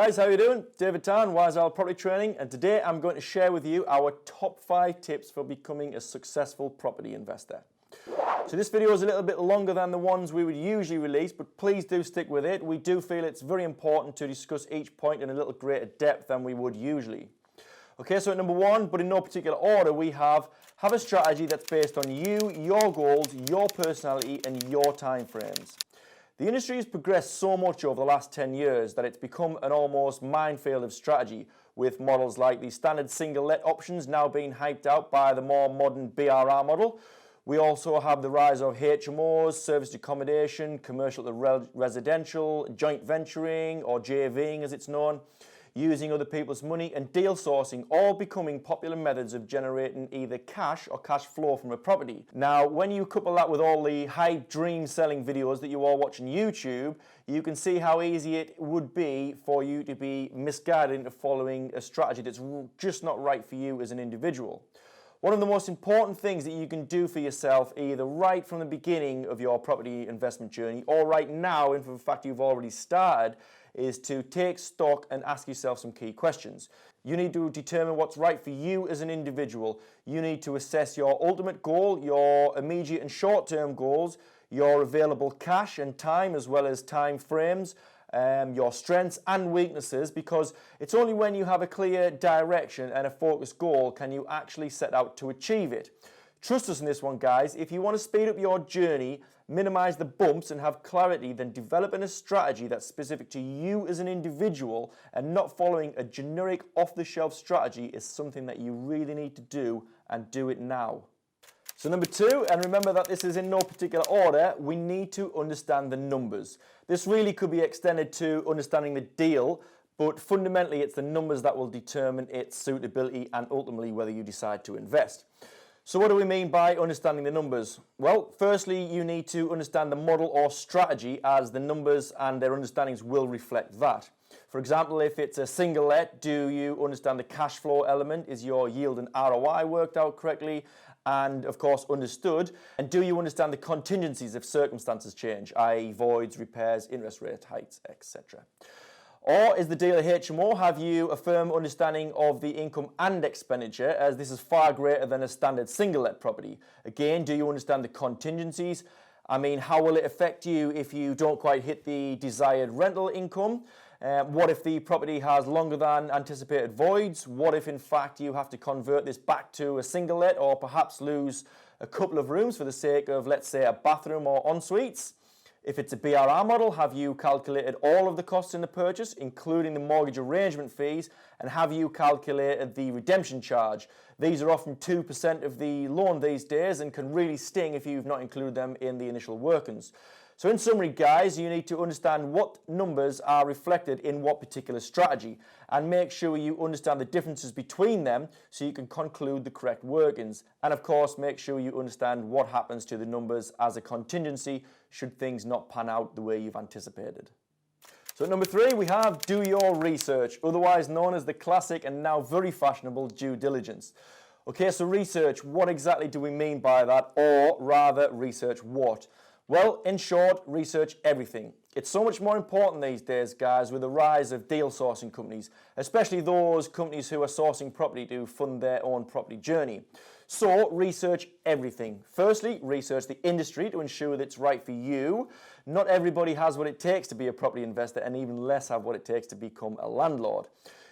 Guys, how are you doing? David Tan, Wise Owl Property Training, and today I'm going to share with you our top 5 tips for becoming a successful property investor. So this video is a little bit longer than the ones we would usually release, but please do stick with it. We do feel it's very important to discuss each point in a little greater depth than we would usually. Okay, so at number 1, but in no particular order, we have a strategy that's based on you, your goals, your personality, and your time frames. The industry has progressed so much over the last 10 years that it's become an almost minefield of strategy, with models like the standard single-let options now being hyped out by the more modern BRR model. We also have the rise of HMOs, serviced accommodation, commercial to residential, joint venturing, or JVing as it's known, using other people's money, and deal sourcing, all becoming popular methods of generating either cash or cash flow from a property. Now, when you couple that with all the hype dream selling videos that you all watch on YouTube, you can see how easy it would be for you to be misguided into following a strategy that's just not right for you as an individual. One of the most important things that you can do for yourself, either right from the beginning of your property investment journey or right now, and for the fact you've already started, is to take stock and ask yourself some key questions. You need to determine what's right for you as an individual. You need to assess your ultimate goal, your immediate and short-term goals, your available cash and time as well as time frames, your strengths and weaknesses, because it's only when you have a clear direction and a focused goal can you actually set out to achieve it. Trust us in this one, guys. If you want to speed up your journey, minimize the bumps and have clarity, then developing a strategy that's specific to you as an individual and not following a generic off-the-shelf strategy is something that you really need to do, and do it now. So number 2, and remember that this is in no particular order, we need to understand the numbers. This really could be extended to understanding the deal, but fundamentally it's the numbers that will determine its suitability and ultimately whether you decide to invest. So what do we mean by understanding the numbers? Well, firstly, you need to understand the model or strategy, as the numbers and their understandings will reflect that. For example, if it's a single let, do you understand the cash flow element? Is your yield and ROI worked out correctly and, of course, understood? And do you understand the contingencies if circumstances change, i.e. voids, repairs, interest rate hikes, etc.? Or is the deal a HMO? Have you a firm understanding of the income and expenditure, as this is far greater than a standard single-let property? Again, do you understand the contingencies? I mean, how will it affect you if you don't quite hit the desired rental income? What if the property has longer than anticipated voids? What if, in fact, you have to convert this back to a single-let, or perhaps lose a couple of rooms for the sake of, let's say, a bathroom or en-suites? If it's a BRR model, have you calculated all of the costs in the purchase, including the mortgage arrangement fees, and have you calculated the redemption charge? These are often 2% of the loan these days and can really sting if you've not included them in the initial workings. So in summary, guys, you need to understand what numbers are reflected in what particular strategy and make sure you understand the differences between them so you can conclude the correct workings. And of course, make sure you understand what happens to the numbers as a contingency should things not pan out the way you've anticipated. So at number 3, we have do your research, otherwise known as the classic and now very fashionable due diligence. Okay, so research, what exactly do we mean by that? Or rather, research what? Well, in short, research everything. It's so much more important these days, guys, with the rise of deal sourcing companies, especially those companies who are sourcing property to fund their own property journey. So, research everything. Firstly, research the industry to ensure that it's right for you. Not everybody has what it takes to be a property investor, and even less have what it takes to become a landlord.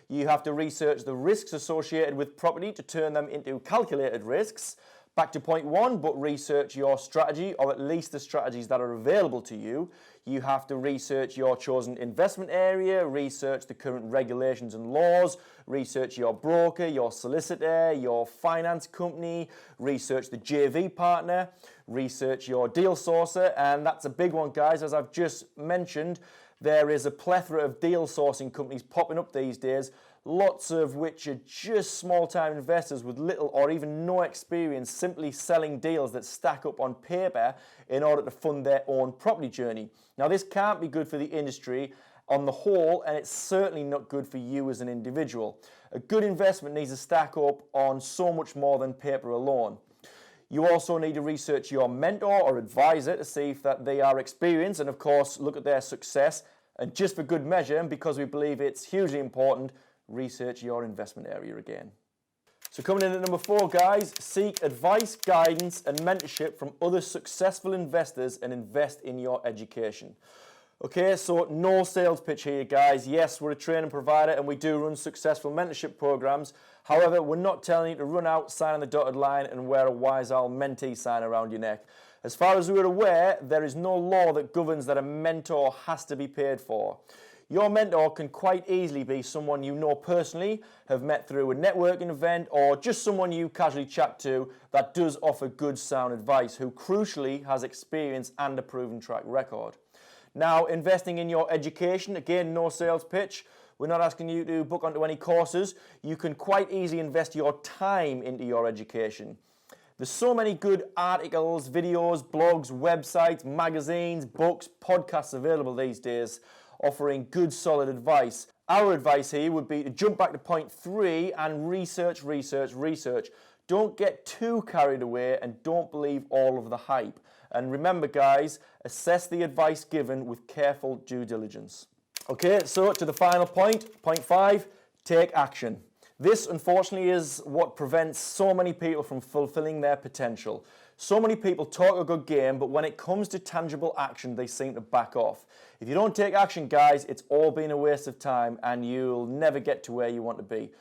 You have to research the risks associated with property to turn them into calculated risks. Back to point 1, but research your strategy, or at least the strategies that are available to you. You have to research your chosen investment area, research the current regulations and laws, research your broker, your solicitor, your finance company, research the JV partner, research your deal sourcer, and that's a big one, guys. As I've just mentioned, there is a plethora of deal sourcing companies popping up these days, lots of which are just small-time investors with little or even no experience, simply selling deals that stack up on paper in order to fund their own property journey. Now, this can't be good for the industry on the whole, and it's certainly not good for you as an individual. A good investment needs to stack up on so much more than paper alone. You also need to research your mentor or advisor to see if that they are experienced, and of course look at their success And just for good measure, and because we believe it's hugely important, research your investment area again. So coming in at number 4, guys, seek advice, guidance, and mentorship from other successful investors and invest in your education. Okay, so no sales pitch here, guys. Yes, we're a training provider and we do run successful mentorship programs. However, we're not telling you to run out, sign on the dotted line, and wear a Wise Owl mentee sign around your neck. As far as we're aware, there is no law that governs that a mentor has to be paid for. Your mentor can quite easily be someone you know personally, have met through a networking event, or just someone you casually chat to that does offer good sound advice, who crucially has experience and a proven track record. Now, investing in your education, again, no sales pitch. We're not asking you to book onto any courses. You can quite easily invest your time into your education. There's so many good articles, videos, blogs, websites, magazines, books, podcasts available these days, offering good, solid advice. Our advice here would be to jump back to point 3 and research. Don't get too carried away and don't believe all of the hype. And remember, guys, assess the advice given with careful due diligence. Okay, so to the final point, point 5, take action. This, unfortunately, is what prevents so many people from fulfilling their potential. So many people talk a good game, but when it comes to tangible action, they seem to back off. If you don't take action, guys, it's all been a waste of time and you'll never get to where you want to be.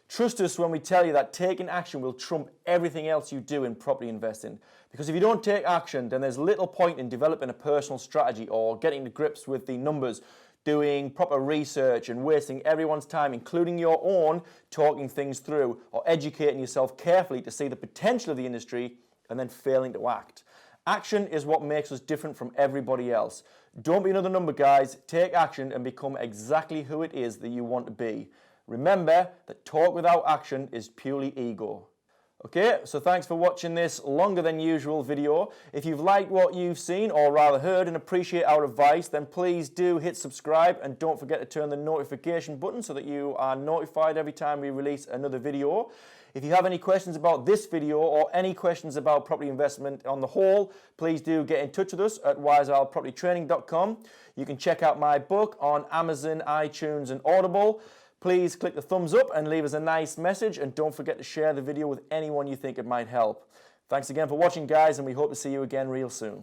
Trust us when we tell you that taking action will trump everything else you do in property investing. Because if you don't take action, then there's little point in developing a personal strategy or getting to grips with the numbers, doing proper research and wasting everyone's time, including your own, talking things through or educating yourself carefully to see the potential of the industry and then failing to act. Action is what makes us different from everybody else. Don't be another number, guys. Take action and become exactly who it is that you want to be. Remember that talk without action is purely ego. Okay, so thanks for watching this longer than usual video. If you've liked what you've seen, or rather heard, and appreciate our advice, then please do hit subscribe and don't forget to turn the notification button so that you are notified every time we release another video. If you have any questions about this video or any questions about property investment on the whole, please do get in touch with us at wiseowlpropertytraining.com. You can check out my book on Amazon, iTunes and Audible. Please click the thumbs up and leave us a nice message, and don't forget to share the video with anyone you think it might help. Thanks again for watching, guys, and we hope to see you again real soon.